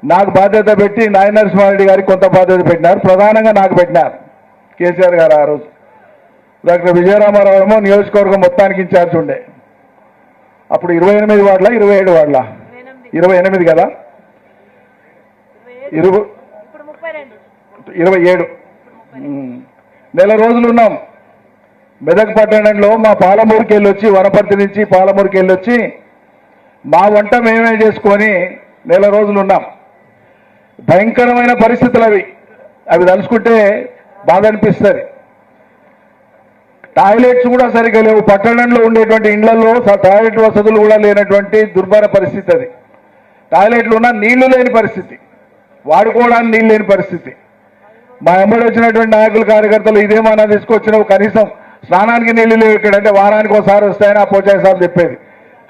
నాకు బాధ్యత పెట్టి నాయన నరసింహారెడ్డి గారికి కొంత బాధ్యత పెట్టినారు. ప్రధానంగా నాకు పెట్టినారు కేసీఆర్ గారు. ఆ రోజు డాక్టర్ విజయరామారావు ఏమో నియోజకవర్గం మొత్తానికి ఇన్ఛార్జ్ ఉండే. అప్పుడు 28 వార్డుల 27 వార్డుల 28 కదా, 27 నెల రోజులు ఉన్నాం. మెదక్ పట్టణంలో మా పాలమూరుకి వెళ్ళొచ్చి, వనపర్తి నుంచి పాలమూరుకి వెళ్ళొచ్చి మా వంట మేమే చేసుకొని నెల రోజులు ఉన్నాం. భయంకరమైన పరిస్థితులు అవి తలుచుకుంటే బాధ అనిపిస్తుంది. టాయిలెట్స్ కూడా సరిగ్గా లేవు. పట్టణంలో ఉండేటువంటి ఇళ్లలో టాయిలెట్ వసతులు కూడా లేనటువంటి దుర్భర పరిస్థితి అది. టాయిలెట్లు ఉన్నా నీళ్లు లేని పరిస్థితి, వాడుకోవడానికి నీళ్ళు లేని పరిస్థితి. మా ఎమ్మడి వచ్చినటువంటి నాయకులు కార్యకర్తలు ఇదేమన్నా తీసుకొచ్చినావు, కనీసం స్నానానికి నీళ్లు లేవు ఇక్కడ అంటే వారానికి ఒకసారి వస్తాయని ఆ పోచాయి సార్ చెప్పేది.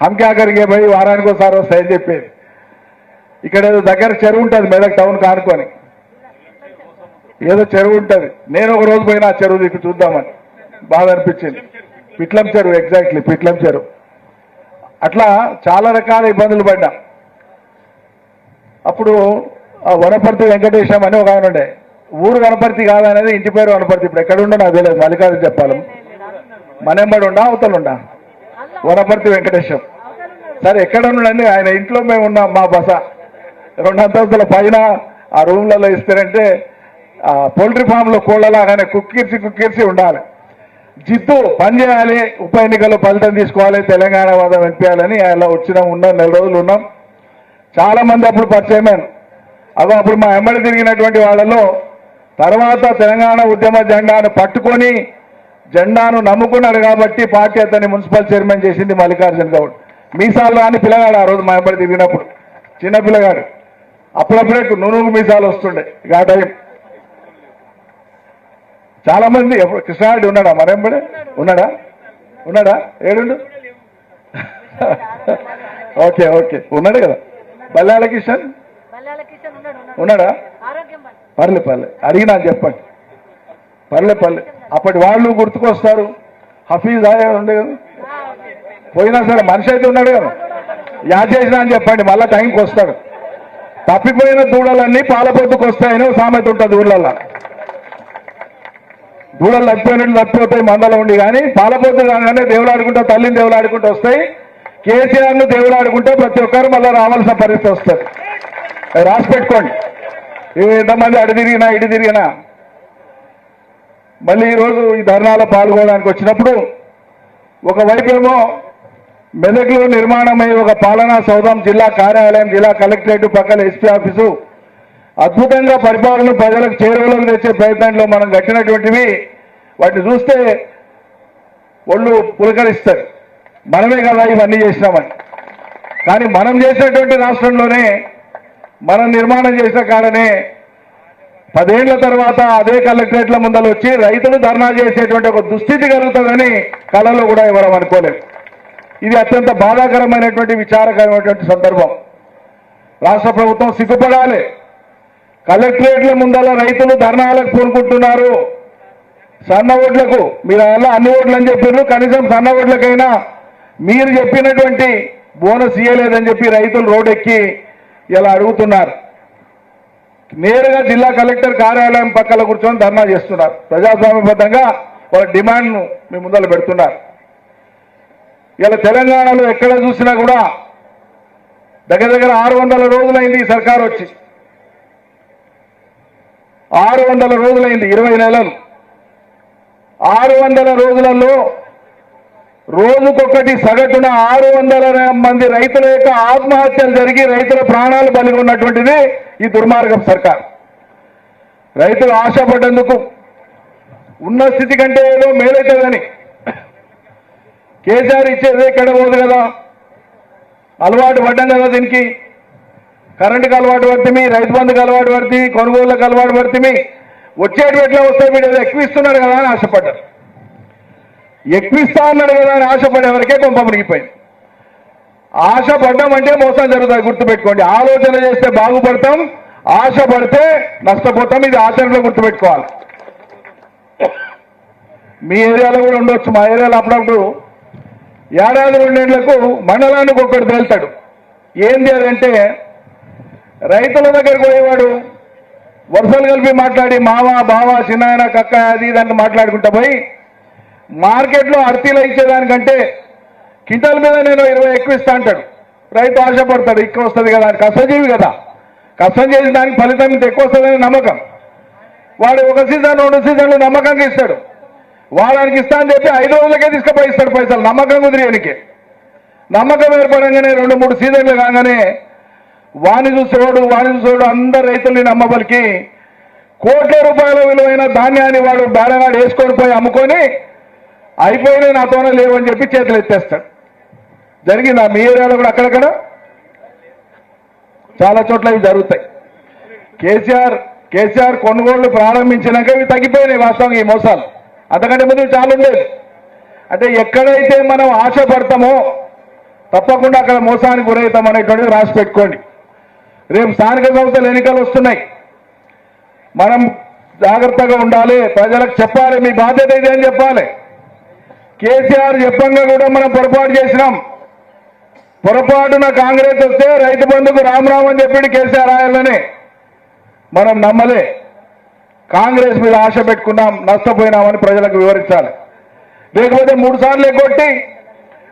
హంకాకరిగే పోయి వారానికి ఒకసారి వస్తాయని చెప్పేది. ఇక్కడ ఏదో దగ్గర చెరువు ఉంటుంది మెదక్ టౌన్ కానుకొని, ఏదో చెరువు ఉంటుంది. నేను ఒక రోజు పోయినా ఆ చెరువు దిక్కు చూద్దామని బాధ అనిపించింది. పిట్లం చెరువు, ఎగ్జాక్ట్లీ పిట్లం చెరువు. అట్లా చాలా రకాల ఇబ్బందులు పడ్డా. అప్పుడు ఆ వనపర్తి వెంకటేశం అని ఒక ఆయన ఉండే. ఊరు వనపర్తి కాదనేది, ఇంటి పేరు వనపర్తి. ఇప్పుడు ఎక్కడుండో నాకు తెలియదు, మల్లికార్జున చెప్పాలి. మనెంబడి ఉండా అవతలుండా వనపర్తి వెంకటేశం. సరే ఎక్కడ ఉండండి, ఆయన ఇంట్లో మేము ఉన్నాం. మా బస 2 అంతస్తుల పైన ఆ రూమ్లలో ఇస్తారంటే పౌల్ట్రీ ఫామ్లో కోళ్ళలాగానే కుక్కిర్చి ఉండాలి. జిద్దు పని చేయాలి, ఉప ఎన్నికల్లో ఫలితం తీసుకోవాలి, తెలంగాణ వాదం వినిపించాలని అలా ఉన్నాం. నెల రోజులు ఉన్నాం. చాలా మంది అప్పుడు పరిచయమైన అప్పుడు మా ఎమ్మడి తిరిగినటువంటి వాళ్ళలో తర్వాత తెలంగాణ ఉద్యమ జెండాను పట్టుకొని జెండాను నమ్ముకున్నాడు కాబట్టి పార్టీ అతన్ని మున్సిపల్ చైర్మన్ చేసింది మల్లికార్జున గౌడ్. మీసాలు రాని పిల్లగాడు ఆ రోజు మా ఎమ్మడి తిరిగినప్పుడు, చిన్న పిల్లగాడు. అప్పుడప్పుడే నునుగు మీసాలు వస్తుండే ఆ టైం. చాలా మంది కృష్ణారెడ్డి ఉన్నాడా మరెంబడే? ఉన్నాడా ఏడుండు? ఓకే ఉన్నాడు కదా. బల్లాల కిషన్ ఉన్నాడా? పర్లే అడిగినా చెప్పండి. పర్లే అప్పటి వాళ్ళు గుర్తుకొస్తారు. హఫీజ్ ఆయా ఉండే కదా, పోయినా సరే మనిషి అయితే ఉన్నాడు కదా. యాద్ చేసినా అని చెప్పండి, మళ్ళా టైంకి వస్తాడు. తప్పిపోయిన దూడలన్నీ పాలపొద్దుకు వస్తాయని సామెత ఉంటుంది ఊళ్ళల్లో. దూడలు తప్పిపోతాయి మందలో ఉండి, కానీ పాలపొద్దు రాగానే దేవులాడుకుంటా, తల్లిని దేవులాడుకుంటూ వస్తాయి. కేసీఆర్ను దేవులాడుకుంటే ప్రతి ఒక్కరు మళ్ళీ రావాల్సిన పరిస్థితి వస్తుంది. రాసి పెట్టుకోండి. ఎంతమంది అడి తిరిగినా ఇటు తిరిగినా. మళ్ళీ ఈరోజు ఈ ధర్నాలో పాల్గొనడానికి వచ్చినప్పుడు ఒకవైపు ఏమో మెదక్లో నిర్మాణమై ఒక పాలనా సౌధం, జిల్లా కార్యాలయం, జిల్లా కలెక్టరేట్ పక్కన ఎస్పీ ఆఫీసు అద్భుతంగా పరిపాలన ప్రజలకు చేరువలోకి తెచ్చే ప్రయత్నంలో మనం కట్టినటువంటివి వాటిని చూస్తే ఒళ్ళు పులకరిస్తారు. మనమే కదా ఇవన్నీ చేసినామని. కానీ మనం చేసినటువంటి రాష్ట్రంలోనే మనం నిర్మాణం చేసిన కాడనే 10 ఏళ్ల తర్వాత అదే కలెక్టరేట్ల ముందలు వచ్చి రైతులు ధర్నా చేసేటువంటి ఒక దుస్థితి కలుగుతుందని కళలో కూడా ఎవరం అనుకోలేదు. ఇది అత్యంత బాధాకరమైనటువంటి విచారకరమైనటువంటి సందర్భం. రాష్ట్ర ప్రభుత్వం సిగ్గుపడాలి. కలెక్టరేట్ల ముందల రైతులు ధర్నాలకు పూనుకుంటున్నారు. సన్న ఓట్లకు మీరు అలా అన్ని ఓట్లు అని చెప్పారు, కనీసం సన్న ఓట్లకైనా మీరు చెప్పినటువంటి బోనస్ ఇయ్యలేదని చెప్పి రైతులు రోడ్డెక్కి ఇలా అడుగుతున్నారు. నేరుగా జిల్లా కలెక్టర్ కార్యాలయం పక్కన కూర్చొని ధర్నా చేస్తున్నారు. ప్రజాస్వామ్యబద్ధంగా వాళ్ళ డిమాండ్ను మీ ముందర పెడుతున్నారు. ఇలా తెలంగాణలో ఎక్కడ చూసినా కూడా దగ్గర 600 రోజులైంది ఈ సర్కారు వచ్చి. 600 రోజులైంది, 20 నెలలు. 600 రోజులలో రోజుకొకటి సగటున 600 మంది రైతుల యొక్క ఆత్మహత్యలు జరిగి రైతుల ప్రాణాలు బలి ఉన్నటువంటిది ఈ దుర్మార్గం సర్కార్. రైతులు ఆశపడ్డందుకు ఉన్న స్థితి కంటే ఏదో మేలైతుందని కేసీఆర్ ఇచ్చేది ఎక్కడ పోదు కదా, అలవాటు పడ్డాం కదా దీనికి. కరెంటుకి అలవాటు పడితే, రైతు బంధుకు అలవాటు పడితే, కొనుగోళ్లకు అలవాటు పడితే, వచ్చేటి ఎట్లా వస్తాయి వీడు ఎక్కువిస్తున్నాడు కదా అని ఆశపడ్డారు. ఎక్కువిస్తా అన్నాడు కదా అని ఆశపడే వరకే కొంప మునిగిపోయింది. ఆశపడ్డం అంటే మోసం జరుగుతుంది, గుర్తుపెట్టుకోండి. ఆలోచన చేస్తే బాగుపడతాం, ఆశపడితే నష్టపోతాం. ఇది ఆచరణలో గుర్తుపెట్టుకోవాలి. మీ ఏరియాలో కూడా ఉండొచ్చు. మా ఏరియాలో అప్పుడప్పుడు ఏడాది 2 ఏళ్లకు మండలానికి ఒక్కడు తేల్తాడు. ఏంది అదంటే రైతుల దగ్గరికి పోయేవాడు వరుసలు కలిపి మాట్లాడి మామ బావ చిన్నాయన కక్క అది ఇదని మాట్లాడుకుంటా పోయి మార్కెట్లో అర్తీలు ఇచ్చేదానికంటే కింటల్ మీద నేను 20 ఎక్కువ ఇస్తా అంటాడు. రైతు ఆశపడతాడు, ఎక్కువ వస్తుంది కదా, కష్టజీవి కదా, కష్టం చేసిన దానికి ఫలితం ఇంత ఎక్కువ వస్తుందని నమ్మకం. వాడు ఒక సీజన్ 2 సీజన్లు నమ్మకంగా ఇస్తాడు. వాడానికి ఇస్తా అని చెప్పి 5 రోజులకే తీసుకుపోయి ఇస్తాడు పైసలు, నమ్మకం కుదిరేనికి. నమ్మకం ఏర్పడంగానే 2-3 సీజన్లు కాగానే వాణి చూసేవాడు అందరు రైతుల్ని నమ్మబలికి కోట్ల రూపాయల విలువైన ధాన్యాన్ని వాడు బేరగాడు వేసుకొని పోయి అమ్ముకొని అయిపోయినాయి నాతోనే లేవని చెప్పి చేతులు ఎత్తేస్తాడు. జరిగిందా మీ ఏరియాలో కూడా? అక్కడక్కడ చాలా చోట్ల ఇవి జరుగుతాయి. కేసీఆర్ కొనుగోళ్లు ప్రారంభించినాక ఇవి తగ్గిపోయినాయి వాస్తవంగా ఈ మోసాలు. అంతకంటే ముందు చాలా ఉండేది. అంటే ఎక్కడైతే మనం ఆశపడతామో తప్పకుండా అక్కడ మోసానికి గురవుతాం అనేటువంటిది రాసి పెట్టుకోండి. రేపు స్థానిక సంస్థల ఎన్నికలు వస్తున్నాయి, మనం జాగ్రత్తగా ఉండాలి, ప్రజలకు చెప్పాలి, మీ బాధ్యత ఇది అని చెప్పాలి. కేసీఆర్ చెప్పంగా కూడా మనం పొరపాటు చేసినాం. పొరపాటున కాంగ్రెస్ వస్తే రైతు బంధుకు రామ్ అని చెప్పి కేసీఆర్ రాయాలని మనం నమ్మలే. కాంగ్రెస్ మీద ఆశ పెట్టుకున్నాం, నష్టపోయినామని ప్రజలకు వివరించాలి. లేకపోతే 3 సార్లు ఎగ్గొట్టి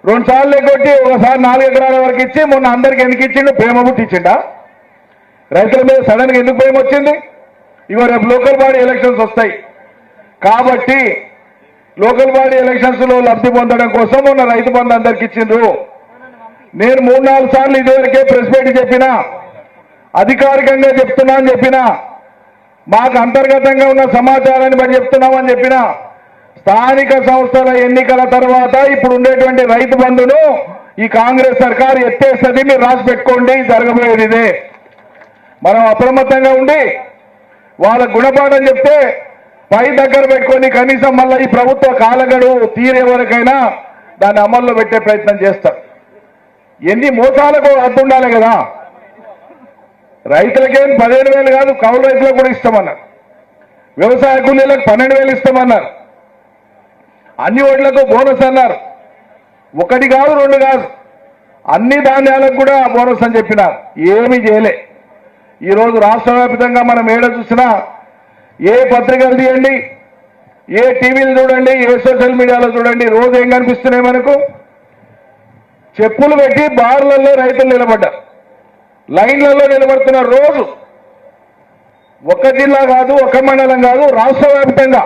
2 సార్లు ఎగ్గొట్టి ఒకసారి 4 ఎకరాల వరకు ఇచ్చి మొన్న అందరికి ఎందుకు ఇచ్చిండు? ప్రేమ పుట్టించిండా? రైతుల మీద సడన్ గా ఎందుకు భయం వచ్చింది? ఇగో రేపు లోకల్ బాడీ ఎలక్షన్స్ వస్తాయి కాబట్టి లోకల్ బాడీ ఎలక్షన్స్ లో లబ్ధి పొందడం కోసం మొన్న రైతు బంధు అందరికి ఇచ్చిండ్రు. నేను 3-4 సార్లు ఇదివరకే ప్రెస్ మీట్ చెప్పినా, అధికారికంగా చెప్తున్నా అని చెప్పినా, మాకు అంతర్గతంగా ఉన్న సమాచారాన్ని బట్టి చెప్తున్నామని చెప్పినా, స్థానిక సంస్థల ఎన్నికల తర్వాత ఇప్పుడు ఉండేటువంటి రైతు బంధును ఈ కాంగ్రెస్ సర్కారు ఎత్తేస్తుంది. మీరు రాసి పెట్టుకోండి, జరగబోయేది ఇదే. మనం అప్రమత్తంగా ఉండి వాళ్ళ గుణపాఠం చెప్తే పై దగ్గర పెట్టుకొని కనీసం మళ్ళీ ఈ ప్రభుత్వ కాలగడువు తీరే వరకైనా దాన్ని అమల్లో పెట్టే ప్రయత్నం చేస్తారు. ఎన్ని మోసాలకు అర్థం ఉండాలి కదా. రైతులకేం 15,000 కాదు, కౌలు రైతులకు కూడా ఇస్తామన్నారు. వ్యవసాయ కూలీలకు 12,000 ఇస్తామన్నారు. అన్ని ఓట్లకు బోనస్ అన్నారు. 1 కాదు 2 కాదు, అన్ని ధాన్యాలకు కూడా బోనస్ అని చెప్పినారు. ఏమీ చేయలే. ఈరోజు రాష్ట్ర వ్యాప్తంగా మనం ఏడ చూసినా, ఏ పత్రికలు తీయండి, ఏ టీవీలు చూడండి, ఏ సోషల్ మీడియాలో చూడండి, రోజు ఏం కనిపిస్తున్నాయి మనకు? చెప్పులు పెట్టి బార్లలో రైతులు నిలబడ్డారు, లైన్లలో నిలబడుతున్నారు. రోజు ఒక జిల్లా కాదు, ఒక మండలం కాదు, రాష్ట్ర వ్యాప్తంగా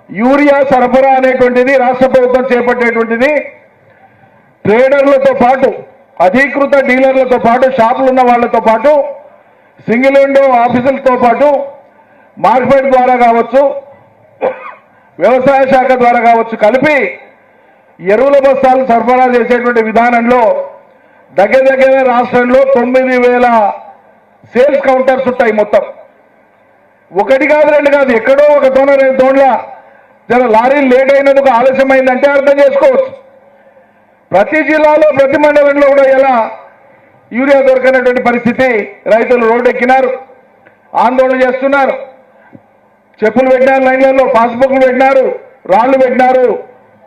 యూరియా సరఫరా అనేటువంటిది రాష్ట్ర ప్రభుత్వం చేపట్టేటువంటిది. ట్రేడర్లతో పాటు, అధీకృత డీలర్లతో పాటు, షాపులు ఉన్న వాళ్లతో పాటు, సింగిల్ విండో ఆఫీసులతో పాటు మార్కెట్ ద్వారా కావచ్చు, వ్యవసాయ శాఖ ద్వారా కావచ్చు, కలిపి ఎరువుల బస్తాలు సరఫరా చేసేటువంటి విధానంలో దగ్గర రాష్ట్రంలో 9,000 సేల్స్ కౌంటర్స్ ఉంటాయి. మొత్తం 1 కాదు 2 కాదు, ఎక్కడో ఒక తోడ్ల జర లారీలు లేట్ అయినందుకు ఆలస్యమైందంటే అర్థం చేసుకోవచ్చు. ప్రతి జిల్లాలో ప్రతి మండలంలో కూడా ఎలా యూరియా దొరకనటువంటి పరిస్థితి. రైతులు రోడ్డు ఎక్కినారు, ఆందోళన చేస్తున్నారు, చెప్పులు పెట్టినారు, లైన్లలో పాస్బుక్లు పెట్టినారు, రాళ్లు పెట్టినారు,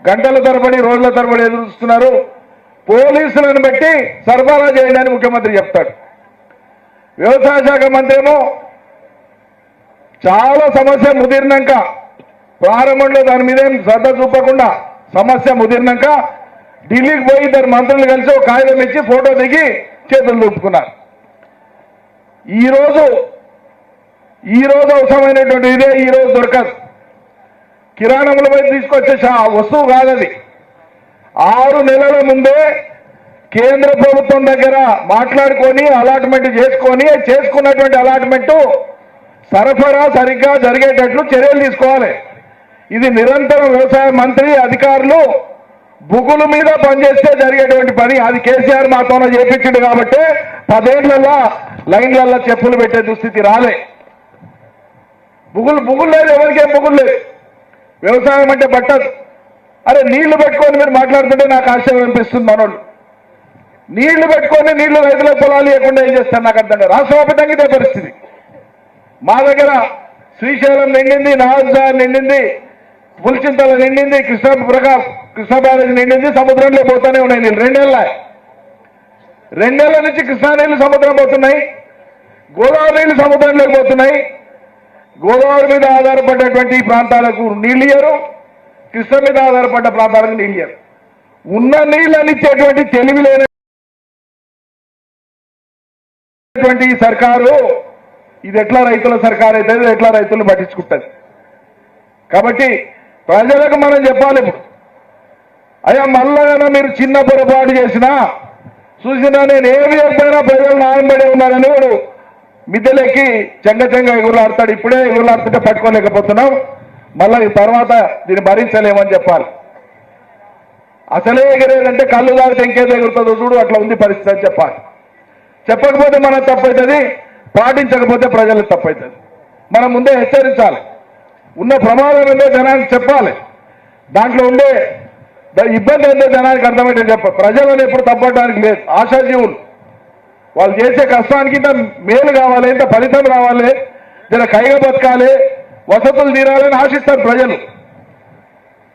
గంటల తరబడి రోజుల తరబడి ఎదురుస్తున్నారు. పోలీసులను బట్టి సరఫరా చేయండి అని ముఖ్యమంత్రి చెప్తాడు. వ్యవసాయ శాఖ మంత్రి ఏమో చాలా సమస్య ముదిరినాక, ప్రారంభంలో దాని మీదేం శ్రద్ధ చూపకుండా సమస్య ముదిరినాక ఢిల్లీకి పోయి 2 మంత్రులు కలిసి ఒక కాగితం ఇచ్చి ఫోటో దిగి చేతులు చూపుకున్నారు. ఈరోజు అవసరమైనటువంటి ఇదే ఈరోజు దొరకదు. కిరాణముల పై తీసుకొచ్చే వస్తువు కాదది. 6 నెలల ముందే కేంద్ర ప్రభుత్వం దగ్గర మాట్లాడుకొని అలాట్మెంట్ చేసుకున్నటువంటి అలాట్మెంట్ సరఫరా సరిగ్గా జరిగేటట్లు చర్యలు తీసుకోవాలి. ఇది నిరంతరం వ్యవసాయ మంత్రి అధికారులు బుగుల మీద పనిచేస్తే జరిగేటువంటి పని. అది కేసీఆర్ మాతోనే చేపించిండు కాబట్టి 10 ఏళ్లలో లైన్లలో చెప్పులు పెట్టే దుస్థితి రాలే. బుగులు లేదు, ఎవరికేం బుగులు లేదు. వ్యవసాయం అంటే పట్టదు. అరే నీళ్లు పెట్టుకొని మీరు మాట్లాడుతుంటే నాకు ఆశ్చర్యం అనిపిస్తుంది. మనోళ్ళు నీళ్లు పెట్టుకొని నీళ్లు రైతుల పొలాలు లేకుండా ఏం చేస్తారు నాకు అర్థం కాదు. రాష్ట్ర వ్యాప్తంగా ఇదే పరిస్థితి. మా దగ్గర శ్రీశైలం నిండింది, నాగార్జున నిండింది, పులిచింతల నిండింది, కృష్ణా బ్యారేజ్ నిండింది, సముద్రంలో పోతూనే ఉన్నాయి నీళ్ళు. 2 నెలల నుంచి కృష్ణా నీళ్లు సముద్రం పోతున్నాయి. గోదావరి నీళ్లు సముద్రంలోకి పోతున్నాయి. గోదావరి మీద ఆధారపడ్డటువంటి ప్రాంతాలకు నీళ్ళు ఇయ్యరు, కృష్ణ మీద ఆధారపడ్డ ప్రాంతాలకు నీళ్ళు ఇయ్యరు. ఉన్న నీళ్ళని ఇచ్చేటువంటి తెలివి లేనటువంటి సర్కారు ఇది ఎట్లా రైతుల సర్కారు అవుతుంది, ఎట్లా రైతులను పట్టించుకుంటుంది. కాబట్టి ప్రజలకు మనం చెప్పాలి, ఇప్పుడు అయ్యా మళ్ళా మీరు చిన్న పొరపాటు చేసినా చూసినా నేను ఏమి చెప్పినా ప్రజలు నానబడి ఉన్నారని వాడు మిద్దెలెక్కి చెంగ ఎగురులాడతాడు. ఇప్పుడే ఎగురులాడుతుంటే పట్టుకోలేకపోతున్నాం, మళ్ళీ తర్వాత దీన్ని భరించలేమని చెప్పాలి. అసలే ఎగిరేదంటే కళ్ళు దాగితే ఇంకేదో ఎగురుతుందో చూడు, అట్లా ఉంది పరిస్థితి అని చెప్పాలి. చెప్పకపోతే మనకు తప్పవుతుంది, పాటించకపోతే ప్రజలకు తప్పవుతుంది. మనం ముందే హెచ్చరించాలి, ఉన్న ప్రమాదం ఏందో జనానికి చెప్పాలి, దాంట్లో ఉండే ఇబ్బంది ఏందో జనానికి అర్థమైతే చెప్పాలి. ప్రజలను ఎప్పుడు తప్పడానికి లేదు. ఆశాజీవులు వాళ్ళు చేసే కష్టానికి ఇంత మేలు కావాలి, ఇంత ఫలితం రావాలి, జర కైగా బతకాలి, వసతులు తీరాలని ఆశిస్తారు ప్రజలు.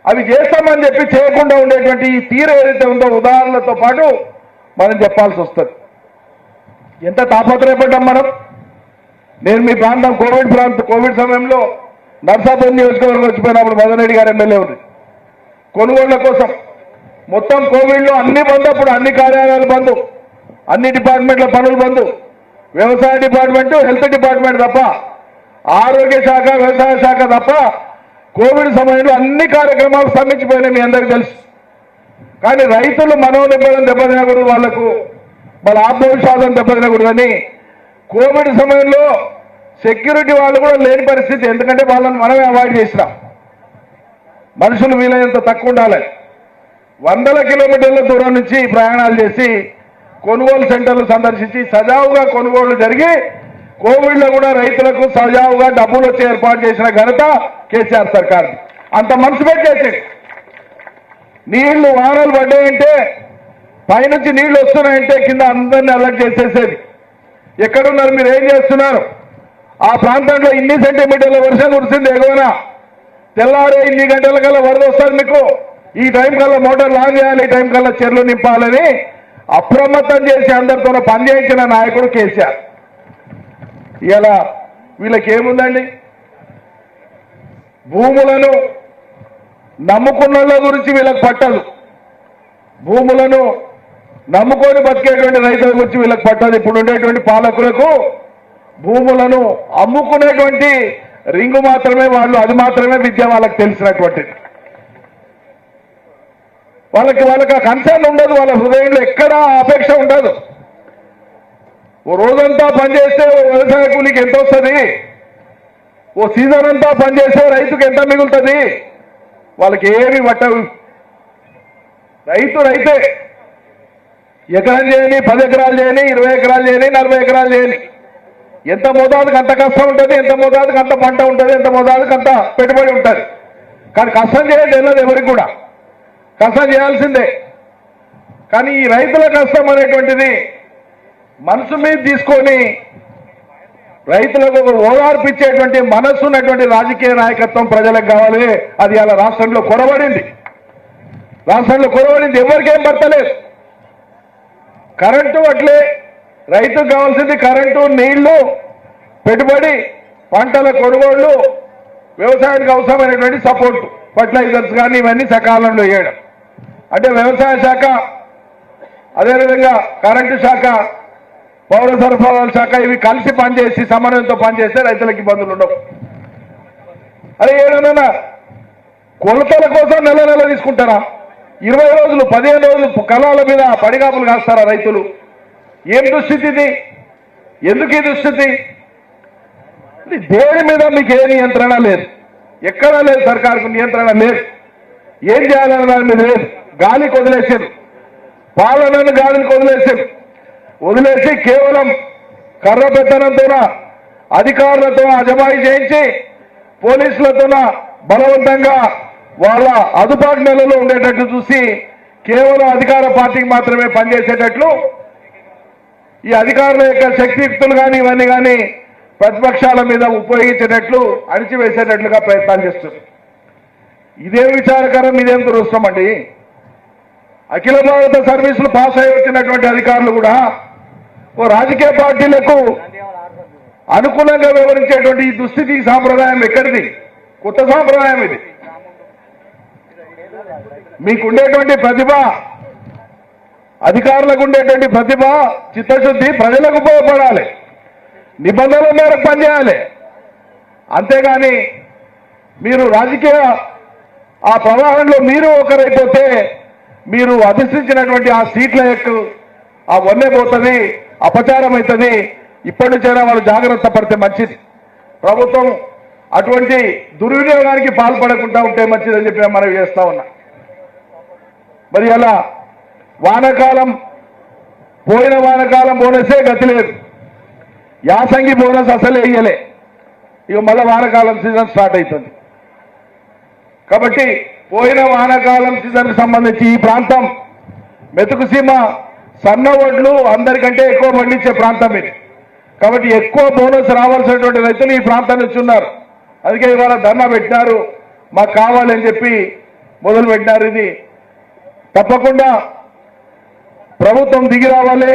అవి చేస్తామని చెప్పి చేయకుండా ఉండేటువంటి ఈ తీరు ఏదైతే ఉందో ఉదాహరణలతో పాటు మనం చెప్పాల్సి వస్తుంది. ఎంత తాపత్రయపడ్డాం మనం. నేను మీ ప్రాంతం కోవిడ్ సమయంలో నర్సాపూర్ నియోజకవర్గం వచ్చిపోయినప్పుడు మదన్ రెడ్డి గారు ఎమ్మెల్యే ఉంది. కొనుగోళ్ల కోసం మొత్తం కోవిడ్లో అన్ని బంద్, అప్పుడు అన్ని కార్యాలయాలు బంద్, అన్ని డిపార్ట్మెంట్ల పనులు బంద్, వ్యవసాయ డిపార్ట్మెంట్, హెల్త్ డిపార్ట్మెంట్ తప్ప, ఆరోగ్య శాఖ, వ్యవసాయ శాఖ తప్ప కోవిడ్ సమయంలో అన్ని కార్యక్రమాలు స్తంభించిపోయినాయి, మీ అందరికీ తెలుసు. కానీ రైతులు మనోనిబ్బరం దెబ్బతినకూడదు, వాళ్లకు వాళ్ళ ఆత్మవిశ్వాసం దెబ్బతినకూడదని కోవిడ్ సమయంలో సెక్యూరిటీ వాళ్ళు కూడా లేని పరిస్థితి. ఎందుకంటే వాళ్ళని మనమే అవాయిడ్ చేసినాం. మనుషులు వీలైనంత తక్కువ ఉండాలి. 100 కిలోమీటర్ల దూరం నుంచి ప్రయాణాలు చేసి కొనుగోలు సెంటర్లు సందర్శించి సజావుగా కొనుగోళ్లు జరిగి కోవిడ్లో కూడా రైతులకు సజావుగా డబ్బులు వచ్చి ఏర్పాటు చేసిన ఘనత కేసీఆర్ సర్కార్. అంత మనసు పెట్టేసి నీళ్లు వానలు పడ్డాయంటే, పైనుంచి నీళ్లు వస్తున్నాయంటే కింద అందరినీ అలర్ట్ చేసేసేది. ఎక్కడున్నారు మీరు, ఏం చేస్తున్నారు, ఆ ప్రాంతంలో ఇన్ని సెంటీమీటర్ల వర్షం కురిసింది, ఎగువన తెల్లారే ఇన్ని గంటల కల్లా వరద వస్తుంది, మీకు ఈ టైం కల్లా మోటార్ లాంగ్ చేయాలి, ఈ టైం కల్లా చెర్లు నింపాలని అప్రమత్తం చేసి అందరితో పనిచేయించిన నాయకుడు కేసీఆర్. ఇలా వీళ్ళకి ఏముందండి, భూములను నమ్ముకున్న గురించి వీళ్ళకి పట్టదు, భూములను నమ్ముకొని బతికేటువంటి రైతుల గురించి వీళ్ళకి పట్టదు. ఇప్పుడు ఉండేటువంటి పాలకులకు భూములను అమ్ముకునేటువంటి రింగు మాత్రమే వాళ్ళు, అది మాత్రమే విద్య వాళ్ళకి తెలిసినటువంటిది. వాళ్ళకి ఆ కన్సర్న్ ఉండదు, వాళ్ళ హృదయంలో ఎక్కడా అపేక్ష ఉండదు. ఓ రోజంతా పనిచేస్తే ఓ వ్యవసాయ కూలికి ఎంత వస్తుంది, ఓ సీజన్ అంతా పనిచేస్తే రైతుకు ఎంత మిగులుతుంది, వాళ్ళకి ఏమి పట్టవు. రైతే ఎకరం చేయని, 10 ఎకరాలు చేయని, 20 ఎకరాలు చేయని, 40 ఎకరాలు చేయని, ఎంత మోతాదుకు అంత కష్టం ఉంటుంది, ఎంత మోతాదుకు అంత పంట ఉంటుంది, ఎంత మోతాదుకు అంత పెట్టుబడి ఉంటుంది. కానీ కష్టం చేయడం తెలియదు ఎవరికి కూడా, కష్టం చేయాల్సిందే. కానీ ఈ రైతుల కష్టం అనేటువంటిది మనసు మీద తీసుకొని రైతులకు ఓదార్పిచ్చేటువంటి మనస్సు ఉన్నటువంటి రాజకీయ నాయకత్వం ప్రజలకు కావాలి. అది అలా రాష్ట్రంలో కొరబడింది, ఎవరికేం పడతలేదు. కరెంటు అట్లే, రైతుకు కావాల్సింది కరెంటు, నీళ్లు, పెట్టుబడి, పంటల కొనుగోళ్లు, వ్యవసాయానికి అవసరమైనటువంటి సపోర్టు, ఫర్టిలైజర్స్ కానీ ఇవన్నీ సకాలంలో వేయడం. అంటే వ్యవసాయ శాఖ, అదేవిధంగా కరెంటు శాఖ, పౌర సరఫరాల శాఖ ఇవి కలిసి పనిచేసి సమన్వయంతో పనిచేస్తే రైతులకు ఇబ్బందులు ఉండవు. అదే ఏదైనా కొలతల కోసం నెల తీసుకుంటారా, 20 రోజులు 15 రోజులు కళాల మీద పడిగాపులు కాస్తారా రైతులు? ఏం దుస్థితి ఇది, ఎందుకు ఈ దుస్థితి? దేని మీద మీకు ఏ నియంత్రణ లేదు, ఎక్కడా లేదు, సర్కారుకు నియంత్రణ లేదు. ఏం చేయాలన్న దాని మీద లేదు, గాలికి వదిలేసారు, పాలనను గాలికి వదిలేసి కేవలం కర్ర పెత్తనంతో అధికారులతో అజమాయి చేయించి పోలీసులతో బలవంతంగా వాళ్ళ అదుపాజ్ఞలలో ఉండేటట్లు చూసి కేవలం అధికార పార్టీకి మాత్రమే పనిచేసేటట్లు ఈ అధికారుల యొక్క శక్తియుక్తులు కానీ ఇవన్నీ కానీ ప్రతిపక్షాల మీద ఉపయోగించేటట్లు అణిచివేసేటట్లుగా ప్రయత్నాలు చేస్తున్నారు. ఇదేం విచారకరం, ఇదేం దురదృష్టం అండి. అఖిల భారత సర్వీసులు పాస్ అయి వచ్చినటువంటి అధికారులు కూడా ఓ రాజకీయ పార్టీలకు అనుకూలంగా వివరించేటువంటి ఈ దుస్థితి సాంప్రదాయం ఎక్కడిది? కొత్త సాంప్రదాయం ఇది. మీకుండేటువంటి ప్రతిభ, అధికారులకు ఉండేటువంటి ప్రతిభ, చిత్తశుద్ధి ప్రజలకు ఉపయోగపడాలి, నిబంధనల మేరకు పనిచేయాలి. అంతేగాని మీరు రాజకీయ ఆ ప్రవాహంలో మీరు ఒకరైపోతే మీరు అధిష్ఠించినటువంటి ఆ సీట్ల ఎక్కువ ఆ వన్నే పోతుంది, అపచారం అవుతుంది. ఇప్పటి నుంచైనా వాళ్ళు జాగ్రత్త పడితే మంచిది. ప్రభుత్వం అటువంటి దుర్వినియోగానికి పాల్పడకుండా ఉంటే మంచిదని చెప్పి మనం చేస్తా ఉన్నా. మరి అలా వానాకాలం పోయిన వానాకాలం బోనసే గతి లేదు, యాసంగి బోనస్ అసలే ఇయ్యలే. ఇక మళ్ళీ వానాకాలం సీజన్ స్టార్ట్ అవుతుంది. కాబట్టి పోయిన వానాకాలం సీజన్కి సంబంధించి ఈ ప్రాంతం మెతుకు సీమ సన్న వడ్లు అందరికంటే ఎక్కువ పండించే ప్రాంతం ఇది. కాబట్టి ఎక్కువ బోనస్ రావాల్సినటువంటి రైతులు ఈ ప్రాంతం నుంచి ఉన్నారు. అందుకే ఇవాళ ధర్నా పెట్టినారు, మాకు కావాలని చెప్పి మొదలు పెట్టినారు. ఇది తప్పకుండా ప్రభుత్వం దిగి రావాలి,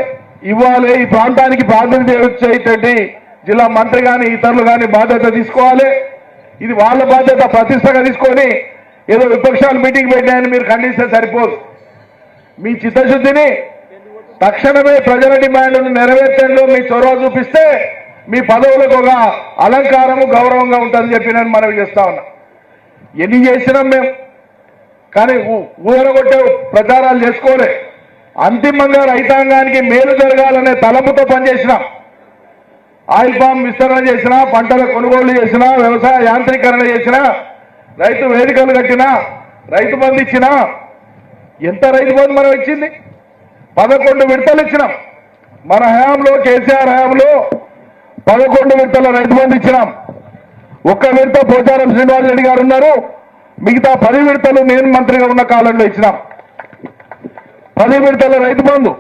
ఇవ్వాలి. ఈ ప్రాంతానికి ప్రాతినిధ్యం వచ్చేటువంటి జిల్లా మంత్రి కానీ ఇతరులు కానీ బాధ్యత తీసుకోవాలి. ఇది వాళ్ళ బాధ్యత ప్రతిష్టగా తీసుకొని ఏదో విపక్షాలు మీటింగ్ పెట్టాయని మీరు ఖండిస్తే సరిపోదు. మీ చిత్తశుద్ధిని తక్షణమే ప్రజల డిమాండ్ను నెరవేర్చడంలో మీ చొరవ చూపిస్తే మీ పదవులకు ఒక అలంకారము గౌరవంగా ఉంటుందని చెప్పి నేను మనవి చేస్తా ఉన్నా. ఎన్ని చేసినాం మేము, కానీ ఊరగొట్టే ప్రచారాలు చేసుకోలే. అంతిమంగా రైతాంగానికి మేలు జరగాలనే తలపుతో పనిచేసినాం. ఆయిల్ పామ్ విస్తరణ చేసినా, పంటల కొనుగోలు చేసినా, వ్యవసాయ యాంత్రీకరణ చేసినా, రైతు వేదికలు కట్టినా, రైతు బంధు ఇచ్చినా. ఎంత రైతు బంధు మనం ఇచ్చింది? 11 విడతలు ఇచ్చినాం. మన హయాంలో, కేసీఆర్ హయాంలో 11 విడతల రైతు బంధు ఇచ్చినాం. ఒక్క విడత పోచారం శ్రీనివాస్ రెడ్డి గారు ఉన్నారు, మిగతా 10 విడతలు నేను మంత్రిగా ఉన్న కాలంలో ఇచ్చినాం. 10 విడతల రైతు బంధు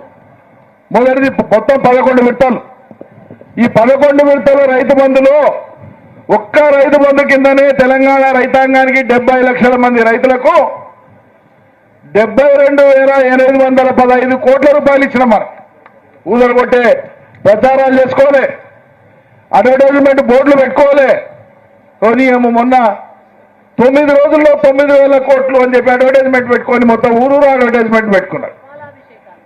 మొదటిది మొత్తం 11 విడతలు. ఈ 11 విడతల రైతు బంధులో ఒక్క రైతు బంధు కిందనే తెలంగాణ రైతాంగానికి 70 లక్షల మంది రైతులకు 72,815 కోట్ల రూపాయలు ఇచ్చిన మనం. ఊదరు కొట్టే ప్రచారాలు చేసుకోలే, అడ్వర్టైజ్మెంట్ బోర్డులు పెట్టుకోలే. మొన్న 9 రోజుల్లో 9,000 కోట్లు అని చెప్పి అడ్వర్టైజ్మెంట్ పెట్టుకొని మొత్తం ఊరూరు అడ్వర్టైజ్మెంట్ పెట్టుకున్నారు,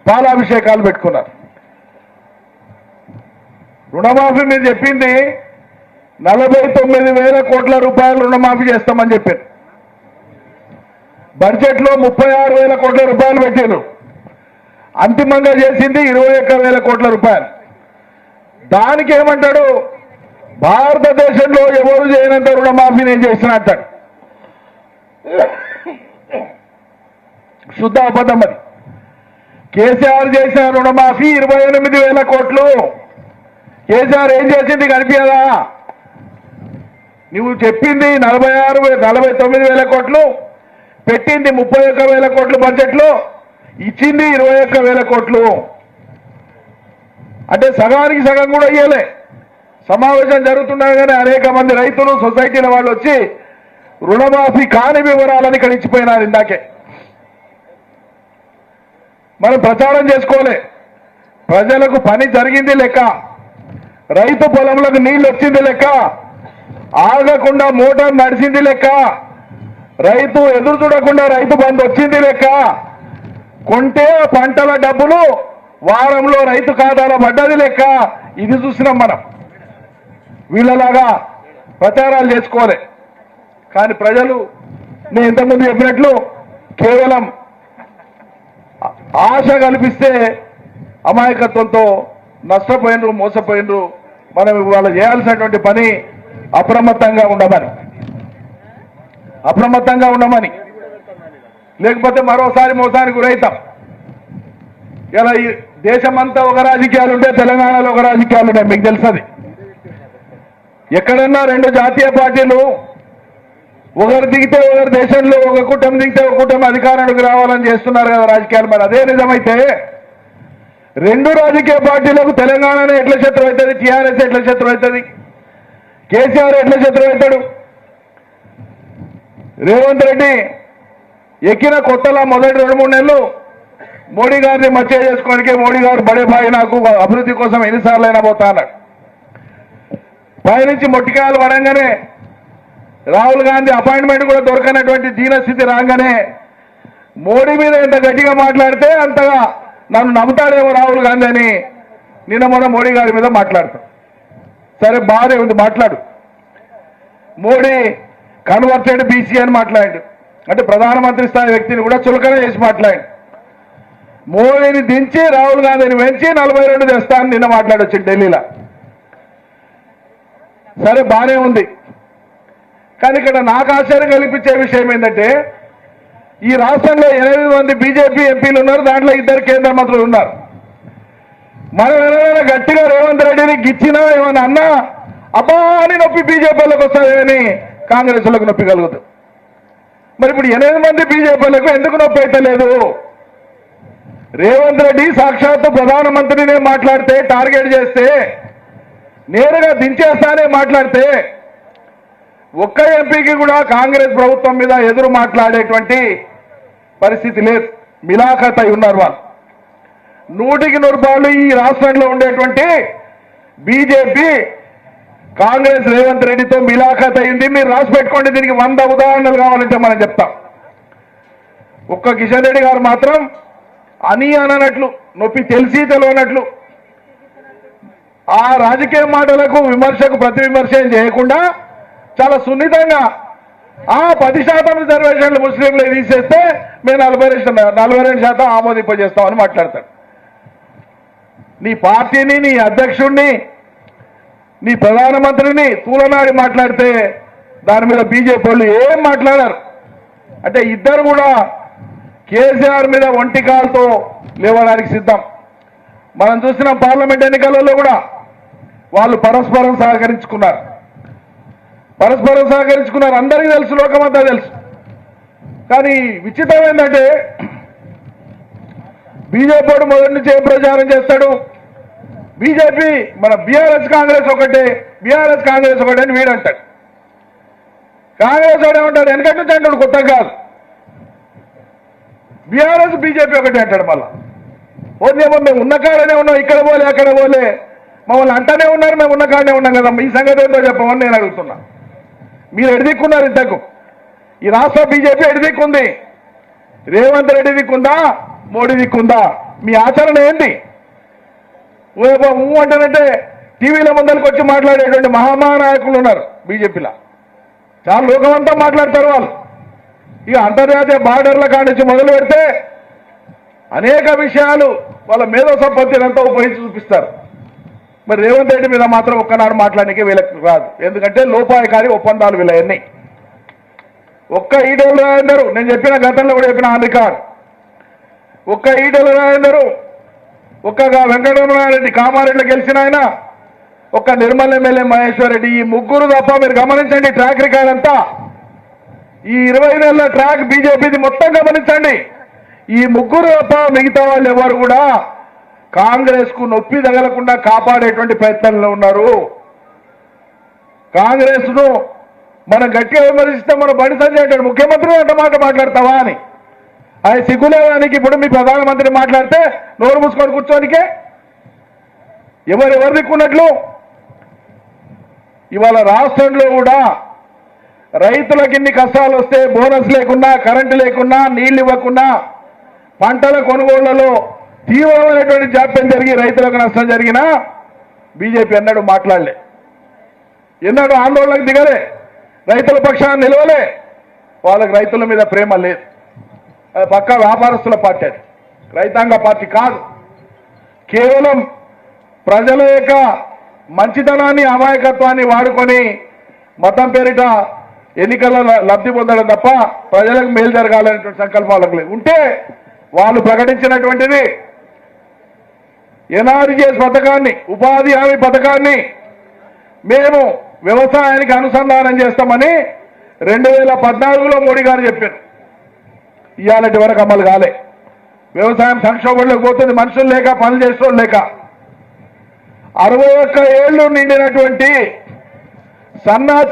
పాలాభిషేకాలు పెట్టుకున్నారు. రుణమాఫీ మీరు చెప్పింది 49,000 కోట్ల రూపాయలు రుణమాఫీ చేస్తామని చెప్పారు. బడ్జెట్ లో 36,000 కోట్ల రూపాయలు పెట్టారు. అంతిమంగా చేసింది 21,000 కోట్ల రూపాయలు. దానికి ఏమంటాడు, భారతదేశంలో ఎవరు చేయనంత రుణమాఫీ నేను చేసిన అంటాడు. శుద్ధ అబద్ధం అది. కేసీఆర్ చేసిన రుణమాఫీ 28,000 కోట్లు. కేసీఆర్ ఏం చేసింది కనిపించదా? నువ్వు చెప్పింది 49,000 కోట్లు, పెట్టింది 31,000 కోట్లు బడ్జెట్లో, ఇచ్చింది 21,000 కోట్లు. అంటే సగానికి సగం కూడా ఇయ్యలే. సమావేశం జరుగుతున్నాయి కానీ అనేక మంది రైతులు, సొసైటీల వాళ్ళు వచ్చి రుణమాఫీ కాని వివరాలని ఇక్కడ ఇచ్చిపోయినారు. ఇందాకే మనం ప్రచారం చేసుకోలే. ప్రజలకు పని జరిగింది లెక్క, రైతు పొలంలోకి నీళ్లు వచ్చింది లెక్క, ఆగకుండా మోటార్ నడిచింది లెక్క, రైతు ఎదురు చూడకుండా రైతు బంధు వచ్చింది లెక్క, కొంటే పంటల డబ్బులు వారంలో రైతు ఖాతాలో పడ్డది లెక్క. ఇది చూసినాం మనం. వీళ్ళలాగా ప్రచారాలు చేసుకోలే. కానీ ప్రజలు నేను ఇంతకుముందు చెప్పినట్లు కేవలం ఆశ కల్పిస్తే అమాయకత్వంతో నష్టపోయినరు, మోసపోయినరు. మనం ఇవాళ చేయాల్సినటువంటి పని అప్రమత్తంగా ఉండమని, లేకపోతే మరోసారి మోసానికి గురవుతాం. ఇలా ఈ దేశమంతా ఒక రాజకీయాలు ఉంటే తెలంగాణలో ఒక రాజకీయాలు ఉన్నాయి, మీకు తెలుసది. ఎక్కడన్నా 2 జాతీయ పార్టీలు ఒకరు దిగితే ఒకరు, దేశంలో ఒక కూటమి దిగితే ఒక కూటమి అధికారానికి రావాలని చేస్తున్నారు కదా రాజకీయాలు. మరి అదే నిజమైతే 2 రాజకీయ పార్టీలకు తెలంగాణనే ఎట్లా శత్రువు అవుతుంది? టీఆర్ఎస్ ఎట్లా శత్రువు అవుతుంది? కేసీఆర్ ఎట్లా శత్రువు అవుతాడు? రేవంత్ రెడ్డి ఎక్కిన కొత్తలా మొదటి 2-3 నెలలు మోడీ గారిని మచ్చ చేసుకోవడానికి మోడీ గారు బడే భాయి నాకు అభివృద్ధి కోసం ఎన్నిసార్లు అయినా పోతా అన్నాడు. పైనుంచి మొట్టికాయలు పడంగానే రాహుల్ గాంధీ అపాయింట్మెంట్ కూడా దొరకనటువంటి దీనస్థితి రాగానే మోడీ మీద ఎంత గట్టిగా మాట్లాడితే అంతగా నన్ను నమ్ముతాడేమో రాహుల్ గాంధీ అని నిన్న మొన్న మోడీ గారి మీద మాట్లాడతాం. సరే బాగానే ఉంది, మాట్లాడు. మోడీ కన్వర్టెడ్ బీసీ అని మాట్లాడు, అంటే ప్రధానమంత్రి స్థాయి వ్యక్తిని కూడా చులకన చేసి మాట్లాడు. మోడీని దించి రాహుల్ గాంధీని పెంచి 42 తెస్తానని నిన్న మాట్లాడొచ్చు ఢిల్లీలో. సరే బాగానే ఉంది, కానీ ఇక్కడ నాకు ఆశ్చర్యం కల్పించే విషయం ఏంటంటే ఈ రాష్ట్రంలో 8 మంది బీజేపీ ఎంపీలు ఉన్నారు, దాంట్లో 2 కేంద్ర మంత్రులు ఉన్నారు. మనం ఏమైనా గట్టిగా రేవంత్ రెడ్డిని గిచ్చినా ఏమైనా అన్నా అబ్బా అని నొప్పి బీజేపీలకు వస్తాయని కాంగ్రెస్లకు నొప్పి కలుగుతుంది. మరి ఇప్పుడు 8 మంది బీజేపీలకు ఎందుకు నొప్పి అయితే లేదు? రేవంత్ రెడ్డి సాక్షాత్తు ప్రధానమంత్రినే మాట్లాడితే, టార్గెట్ చేస్తే, నేరుగా దించేస్తానే మాట్లాడితే ఒక్క ఎంపీకి కూడా కాంగ్రెస్ ప్రభుత్వం మీద ఎదురు మాట్లాడేటువంటి పరిస్థితి లేదు. మిలాఖత్ అయి ఉన్నారు వాళ్ళు. 100కి 100 ఈ రాష్ట్రంలో ఉండేటువంటి బీజేపీ కాంగ్రెస్ రేవంత్ రెడ్డితో మిలాఖత్ అయింది. మీరు రాసి పెట్టుకోండి, దీనికి 100 ఉదాహరణలు కావాలంటే మనం చెప్తాం. ఒక్క కిషన్ రెడ్డి గారు మాత్రం అని అననట్లు, నొప్పి తెలిసి తెలియనట్లు ఆ రాజకీయ మాటలకు విమర్శకు ప్రతి విమర్శ చేయకుండా చాలా సున్నితంగా 10% రిజర్వేషన్లు ముస్లింలు తీసేస్తే మేము 42% ఆమోదింపజేస్తామని మాట్లాడతాడు. నీ పార్టీని, నీ అధ్యక్షుడిని, నీ ప్రధానమంత్రిని తూలనాడి మాట్లాడితే దాని మీద బీజేపీ వాళ్ళు ఏం మాట్లాడారు. అంటే ఇద్దరు కూడా కేసీఆర్ మీద ఒంటికాలతో లేవడానికి సిద్ధం. మనం చూసిన పార్లమెంట్ ఎన్నికలలో కూడా వాళ్ళు పరస్పరం సహకరించుకున్నారు. అందరికీ తెలుసు, లోకమంతా తెలుసు. కానీ విచిత్రం ఏంటంటే బీజేపీ వాడు మొదటి నుంచి ఏం ప్రచారం చేస్తాడు? బీజేపీ మన బీఆర్ఎస్ కాంగ్రెస్ ఒకటే అని వీడు అంటాడు. కాంగ్రెస్ వాడు ఏమంటాడు? వెనకటి నుంచి అంటాడు, కొత్తగా కాదు. బీఆర్ఎస్ బీజేపీ ఒకటే అంటాడు. మళ్ళా పోతేమో మేము ఉన్న కాడనే ఉన్నాం, ఇక్కడ పోలే అక్కడ పోలే, మమ్మల్ని అంటనే ఉన్నారు, మేము ఉన్న కాడనే ఉన్నాం కదా, ఈ సంగతి ఏంటో చెప్పమని నేను అడుగుతున్నా. మీరు ఎడిదిక్కున్నారు ఇంతకు. ఈ రాష్ట్ర బీజేపీ ఎడిదిక్కుంది. రేవంత్ రెడ్డి దిక్కుందా, మోడీ దిక్కుందా? మీ ఆచరణ ఏంటి? అంటానంటే టీవీల ముందరికి వచ్చి మాట్లాడేటువంటి మహామహానాయకులు ఉన్నారు బీజేపీలో. చాలా లోకమంతా మాట్లాడతారు వాళ్ళు. ఇక అంతర్జాతీయ బార్డర్ల కానించి మొదలు పెడితే అనేక విషయాలు వాళ్ళ మేధో సంపత్తిని అంతా ఉపయోగించి చూపిస్తారు. మరి రేవంత్ రెడ్డి మీద మాత్రం ఒక్కనాడు మాట్లాడడానికి వీళ్ళకి రాదు. ఎందుకంటే లోపాయకారి ఒప్పందాలు వీళ్ళన్నీ. ఒక్క ఈటెల రాజేందర్, నేను చెప్పిన గతంలో కూడా చెప్పిన ఆన్ రికార్డ్, ఒక్క ఈటెల రాజేందర్, ఒక్క వెంకటరమణారెడ్డి కామారెడ్డిలో గెలిచిన ఆయన, ఒక్క నిర్మల్ ఎమ్మెల్యే మహేశ్వర్ రెడ్డి, ఈ ముగ్గురు తప్ప మీరు గమనించండి ట్రాక్ రికార్డ్ అంతా. ఈ 20 నెలల ట్రాక్ బీజేపీది మొత్తం గమనించండి. ఈ ముగ్గురు తప్ప మిగతా వాళ్ళు ఎవరు కూడా కాంగ్రెస్ కు నొప్పి తగలకుండా కాపాడేటువంటి ప్రయత్నంలో ఉన్నారు. కాంగ్రెస్ ను మనం గట్టిగా విమర్శిస్తే మన బండి సంజయ్ అంటాడు, ముఖ్యమంత్రి అంట మాట మాట్లాడతావా అని. అది సిగ్గులేదానికి ఇప్పుడు మీ ప్రధానమంత్రి మాట్లాడితే నోరు మూసుకొని కూర్చోనికే ఎవరు దిక్కున్నట్లు. ఇవాళ రాష్ట్రంలో కూడా రైతులకు ఇన్ని కష్టాలు వస్తే, బోనస్ లేకున్నా, కరెంటు లేకున్నా, నీళ్లు ఇవ్వకున్నా, పంటల కొనుగోళ్లలో తీవ్రమైనటువంటి జాప్యం జరిగి రైతులకు నష్టం జరిగినా బీజేపీ ఎన్నడూ మాట్లాడలే, ఎన్నడూ ఆందోళనకు దిగలే, రైతుల పక్షాన్ని నిలవలే. వాళ్ళకి రైతుల మీద ప్రేమ లేదు. అది పక్కా వ్యాపారస్తుల పార్టీ, అది రైతాంగ పార్టీ కాదు. కేవలం ప్రజల యొక్క మంచితనాన్ని, అమాయకత్వాన్ని వాడుకొని మతం పేరిట ఎన్నికల లబ్ధి పొందడం తప్ప ప్రజలకు మేలు జరగాలనేటువంటి సంకల్పం వాళ్ళకి లేదు. ఉంటే వాళ్ళు ప్రకటించినటువంటిది ఎన్ఆర్జీఎస్ పథకాన్ని, ఉపాధి హామీ పథకాన్ని మేము వ్యవసాయానికి అనుసంధానం చేస్తామని 2014లో మోడీ గారు చెప్పారు. ఇవాళటి వరకు అమలు కాలే. వ్యవసాయం సంక్షోభంలోకి పోతుంది, మనుషులు లేక, పనులు చేసేవాళ్ళు లేక. 61 ఏళ్లు నిండినటువంటి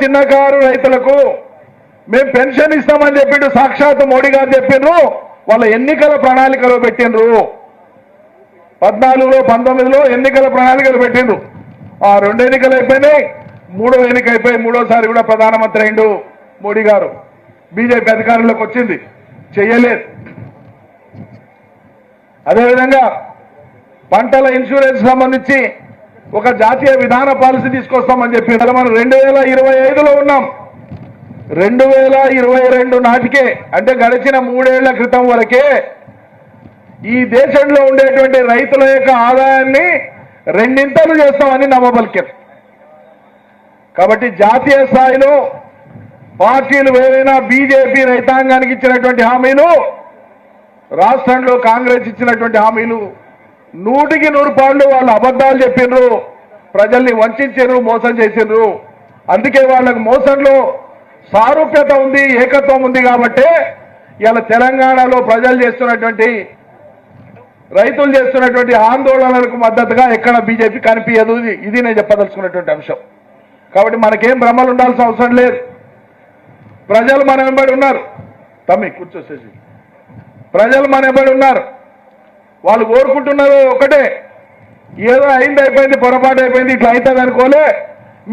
చిన్నకారు రైతులకు మేము పెన్షన్ ఇస్తామని చెప్పిండు సాక్షాత్ మోడీ గారు చెప్పిండ్రు. వాళ్ళ ఎన్నికల ప్రణాళికలో పెట్టిండ్రు. 14లో 19లో ఎన్నికల ప్రణాళికలు పెట్టిండ్రు. ఆ 2 ఎన్నికలు అయిపోయినాయి, మూడో ఎన్నిక అయిపోయి మూడోసారి కూడా ప్రధానమంత్రి అయిండు మోడీ గారు. బీజేపీ అధికారంలోకి వచ్చింది, చెయ్యలేదు. అదేవిధంగా పంటల ఇన్సూరెన్స్ సంబంధించి ఒక జాతీయ విధాన పాలసీ తీసుకొస్తామని చెప్పి మనం 2025లో ఉన్నాం. 2022 నాటికే, అంటే గడిచిన 3 ఏళ్ల క్రితం వరకే ఈ దేశంలో ఉండేటువంటి రైతుల యొక్క ఆదాయాన్ని 2 చేస్తామని నమ్మబలికారు. కాబట్టి జాతీయ స్థాయిలో పార్టీలు ఏవైనా బీజేపీ రైతాంగానికి ఇచ్చినటువంటి హామీలు, రాష్ట్రంలో కాంగ్రెస్ ఇచ్చినటువంటి హామీలు 100కి 100 వాళ్ళు అబద్ధాలు చెప్పిండ్రు, ప్రజల్ని వంచారు, మోసం చేసిండ్రు. అందుకే వాళ్ళకు మోసంలో సారూప్యత ఉంది, ఏకత్వం ఉంది. కాబట్టి ఇలా తెలంగాణలో ప్రజలు చేస్తున్నటువంటి, రైతులు చేస్తున్నటువంటి ఆందోళనలకు మద్దతుగా ఎక్కడ బీజేపీ కనిపించదు. ఇది నేను చెప్పదలుచుకున్నటువంటి అంశం. కాబట్టి మనకేం భ్రమలు ఉండాల్సిన అవసరం లేదు. ప్రజలు మన వెంబడి ఉన్నారు. తమ్మి కూర్చోసేసి, ప్రజలు మన వెంబడి ఉన్నారు. వాళ్ళు కోరుకుంటున్నారు ఒకటే, ఏదో అయింది అయిపోయింది, పొరపాటు అయిపోయింది, ఇట్లా అవుతుంది అనుకోలే,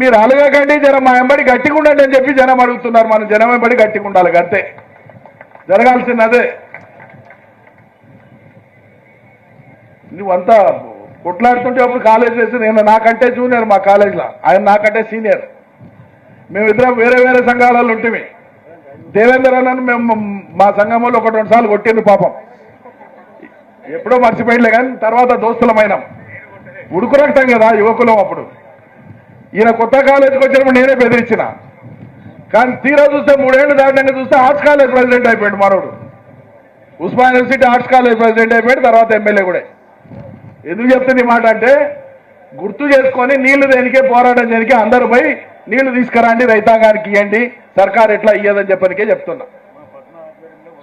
మీరు అలగకండి, జనం మా వెంబడి గట్టిగా ఉండండి అని చెప్పి జనం అడుగుతున్నారు. మనం జనం వెంబడి గట్టిగా ఉండాలి, అంతే జరగాల్సింది అదే. నువ్వంతా కొట్లాడుతుంటే అప్పుడు కాలేజ్ వేసి, నేను నాకంటే జూనియర్ మా కాలేజ్లో, ఆయన నాకంటే సీనియర్. మేమిద్దరం వేరే వేరే సంఘాలలో ఉంటుంది. దేవేంద్ర అన్నను మేము మా సంఘం వాళ్ళు 1-2 సార్లు కొట్టిండ్రు పాపం, ఎప్పుడో మర్చిపోయిలే. కానీ తర్వాత దోస్తులమైనాం, ఉడుకు రక్తం కదా యువకులం. అప్పుడు ఈయన కొత్త కాలేజీకి వచ్చినప్పుడు నేనే బెదిరించిన. కానీ తీరా చూస్తే 3 ఏళ్ళు దాటినాక చూస్తే ఆర్ట్స్ కాలేజ్ ప్రెసిడెంట్ అయిపోయాడు మనోడు. Osman university arts college president అయిపోయాడు, తర్వాత ఎమ్మెల్యే కూడా. ఎందుకు చెప్తుంది ఈ మాట అంటే, గుర్తు చేసుకొని నీళ్లు దేనికే, పోరాటం దేనికే, అందరూ పోయి నీళ్లు తీసుకురండి, రైతాంగానికి ఇవ్వండి, సర్కారు ఎట్లా ఇయ్యదని చెప్పనికే చెప్తున్నా.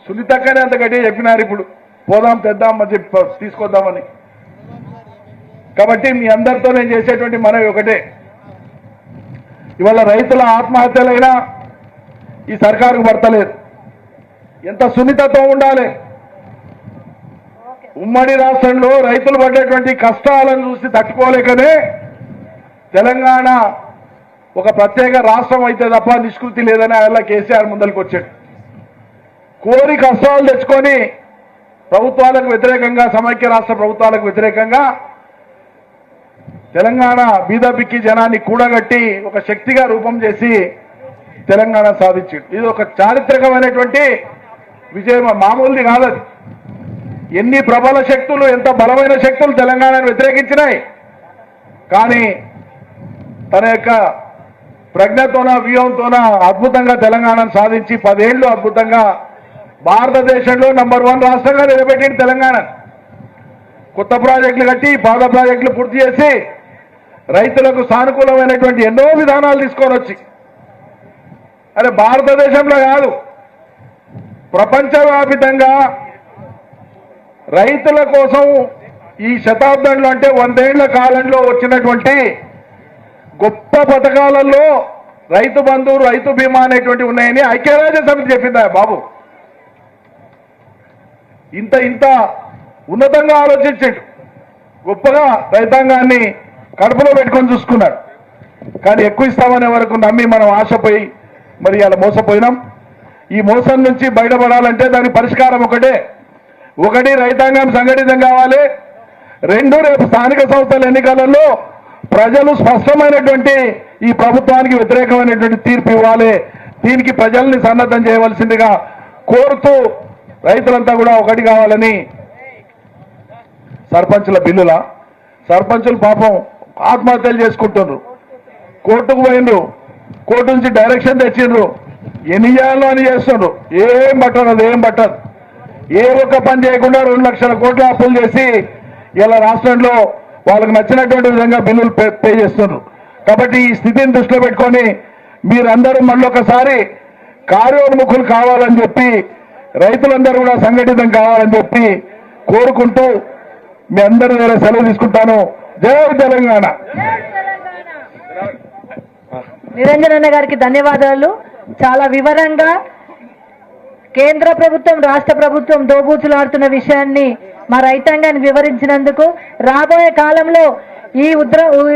సునీతక్కనే అంత గట్టిగా చెప్పినారు. ఇప్పుడు పోదాం తెద్దాం అని చెప్పి తీసుకొద్దామని. కాబట్టి మీ అందరితో నేను చేసేటువంటి మనవి ఒకటే, ఇవాళ రైతుల ఆత్మహత్యలైనా ఈ సర్కారుకు పడతలేదు. ఎంత సున్నితత్వం ఉండాలి. ఉమ్మడి రాష్ట్రంలో రైతులు పడ్డటువంటి కష్టాలను చూసి తట్టుకోలేకనే తెలంగాణ ఒక ప్రత్యేక రాష్ట్రం అయితే తప్ప నిష్కృతి లేదని ఆయన కేసీఆర్ ముందరికి వచ్చాడు. కోరి కష్టాలు తెచ్చుకొని ప్రభుత్వాలకు వ్యతిరేకంగా, సమైక్య రాష్ట్ర ప్రభుత్వాలకు వ్యతిరేకంగా తెలంగాణ బీదబిక్కి జనాన్ని కూడగట్టి ఒక శక్తిగా రూపం చేసి తెలంగాణ సాధించాడు. ఇది ఒక చారిత్రకమైనటువంటి విజయం, మామూలుది కాదది. ఎన్ని ప్రబల శక్తులు, ఎంత బలమైన శక్తులు తెలంగాణను వ్యతిరేకించినాయి. కానీ తన యొక్క ప్రజ్ఞతోన, వ్యూహంతోన అద్భుతంగా తెలంగాణను సాధించి 10 ఏళ్లు అద్భుతంగా భారతదేశంలో నంబర్ 1 రాష్ట్రంగా నిలబెట్టింది తెలంగాణ. కొత్త ప్రాజెక్టులు కట్టి, పాత ప్రాజెక్టులు పూర్తి చేసి, రైతులకు సానుకూలమైనటువంటి ఎన్నో విధానాలు తీసుకొని వచ్చి, అరే భారతదేశంలో కాదు ప్రపంచవ్యాప్తంగా రైతుల కోసం ఈ శతాబ్దంలో, అంటే 100 ఏళ్ల కాలంలో వచ్చినటువంటి గొప్ప పథకాలలో రైతు బంధు, రైతు బీమా అనేటువంటి ఉన్నాయని ఐక్యరాజ్య సమితి చెప్పిందా బాబు. ఇంత ఉన్నతంగా ఆలోచించాడు, గొప్పగా రైతాంగాన్ని కడుపులో పెట్టుకొని చూసుకున్నాడు. కానీ ఎక్కువ ఇస్తామనే వరకు నమ్మి మనం ఆశపోయి మరి అలా మోసపోయినాం. ఈ మోసం నుంచి బయటపడాలంటే దాని పరిష్కారం ఒకటి రైతాంగం సంఘటితం కావాలి. 2 రేపు స్థానిక సంస్థల ఎన్నికలలో ప్రజలు స్పష్టమైనటువంటి ఈ ప్రభుత్వానికి వ్యతిరేకమైనటువంటి తీర్పు ఇవ్వాలి. దీనికి ప్రజల్ని సన్నద్ధం చేయవలసిందిగా కోరుతూ రైతులంతా కూడా ఒకటి కావాలని. సర్పంచుల బిల్లుల సర్పంచులు పాపం ఆత్మహత్యలు చేసుకుంటున్నారు. కోర్టుకు పోయినరు, కోర్టు నుంచి డైరెక్షన్ తెచ్చిండ్రు, ఎన్ని చేయాలో అని చేస్తుండ్రు. ఏం పట్టదు, అది ఏం పట్టదు. ఏ ఒక్క పని చేయకుండా 2 లక్షల కోట్ల అప్పులు చేసి ఇలా రాష్ట్రంలో వాళ్ళకు నచ్చినటువంటి విధంగా బిల్లులు పే చేస్తున్నారు. కాబట్టి ఈ స్థితిని దృష్టిలో పెట్టుకొని మీరందరూ మళ్ళొకసారి కార్యోన్ముఖులు కావాలని చెప్పి, రైతులందరూ కూడా సంఘటితం కావాలని చెప్పి కోరుకుంటూ మీ అందరి దగ్గర సెలవు తీసుకుంటాను. జై తెలంగాణ. నిరంజన్ అన్న గారికి ధన్యవాదాలు. చాలా వివరంగా కేంద్ర ప్రభుత్వం, రాష్ట్ర ప్రభుత్వం దోబూచులాడుతున్న విషయాన్ని మా రైతాంగాన్ని వివరించినందుకు, రాబోయే కాలంలో ఈ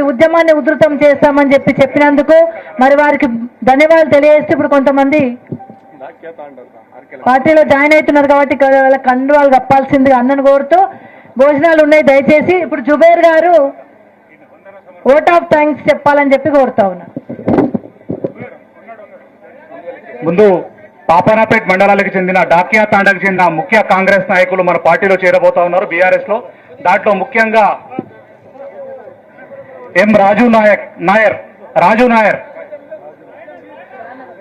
ఉద్యమాన్ని ఉధృతం చేస్తామని చెప్పినందుకు మరి వారికి ధన్యవాదాలు తెలియజేస్తూ ఇప్పుడు కొంతమంది పార్టీలో జాయిన్ అవుతున్నారు కాబట్టి వాళ్ళ కండువాలు కప్పాల్సిందిగా అన్నను కోరుతూ భోజనాలు ఉన్నాయి దయచేసి ఇప్పుడు జుబేర్ గారు ఓట్ ఆఫ్ థ్యాంక్స్ చెప్పాలని చెప్పి కోరుతా ఉన్నా. ముందు పాపనాపేట్ మండలానికి చెందిన డాకియా తాండాకు చెందిన ముఖ్య కాంగ్రెస్ నాయకులు మన పార్టీలో చేరబోతా ఉన్నారు బీఆర్ఎస్ లో. దాంట్లో ముఖ్యంగా ఎం రాజు నాయర్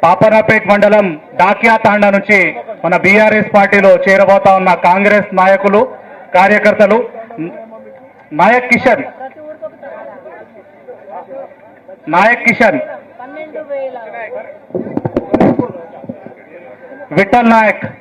పాపనాపేట్ మండలం డాకియా తాండా నుంచి మన బీఆర్ఎస్ పార్టీలో చేరబోతా ఉన్న కాంగ్రెస్ నాయకులు కార్యకర్తలు నాయక్ కిషన్ విఠల్ నాయక్